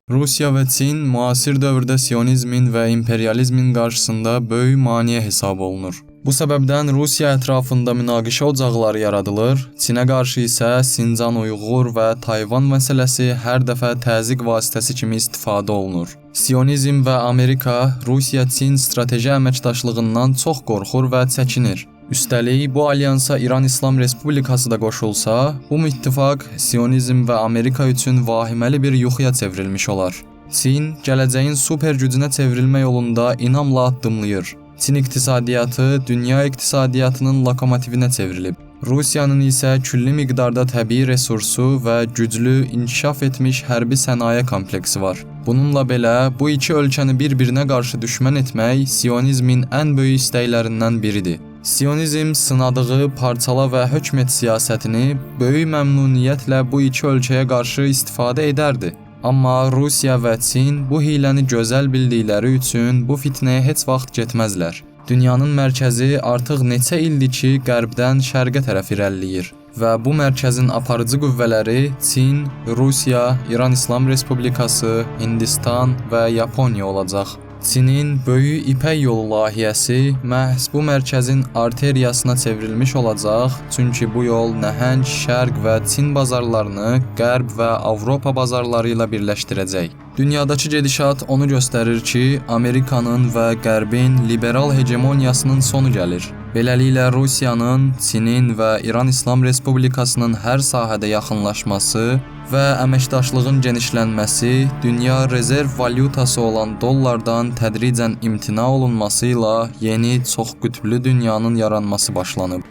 Rusiya və Çin müasir dövrdə sionizmin və imperializmin qarşısında böyük maneə hesab olunur. Bu səbəbdən Rusiya ətrafında münaqişə ocaqları yaradılır, Çinə qarşı isə Sincan Uyğur və Tayvan məsələsi hər dəfə təzyiq vasitəsi kimi istifadə olunur. Sionizm və Amerika Rusiya-Çin strateji əməkdaşlığından çox qorxur və çəkinir. Üstəlik, bu alyansa İran İslam Respublikası da qoşulsa, bu ittifaq Sionizm və Amerika üçün vahiməli bir yuxuya çevrilmiş olar. Çin, gələcəyin super gücünə çevrilmə yolunda inamla addımlayır. Çin iqtisadiyyatı dünya iqtisadiyyatının lokomotivinə çevrilib. Rusiyanın isə külli miqdarda təbii resursu və güclü, inkişaf etmiş hərbi sənaye kompleksi var. Bununla belə, bu iki ölkəni bir-birinə qarşı düşmən etmək Sionizmin ən böyük istəklərindən biridir. Sionizm sınadığı parçala və hökm et siyasətini böyük məmnuniyyətlə bu iki ölkəyə qarşı istifadə edərdi. Amma Rusiya və Çin bu hiləni gözəl bildikləri üçün bu fitnəyə heç vaxt getməzlər. Dünyanın mərkəzi artıq neçə ildir ki, qərbdən şərqə tərəf irəliləyir və bu mərkəzin aparıcı qüvvələri Çin, Rusiya, İran İslam Respublikası, Hindistan və Yaponiya olacaq. Çinin böyük İpək yolu layihəsi məhz bu mərkəzin arteriyasına çevrilmiş olacaq, çünki bu yol nəhəng Şərq və Çin bazarlarını Qərb və Avropa bazarları ilə birləşdirəcək. Dünyadakı gedişat onu göstərir ki, Amerikanın və Qərbin liberal hegemoniyasının sonu gəlir. Beləliklə Rusiyanın, Çinin və İran İslam Respublikasının hər sahədə yaxınlaşması və əməkdaşlığın genişlənməsi dünya rezerv valyutası olan dollardan tədricən imtina olunması ilə yeni çox qütblü dünyanın yaranması başlanıb.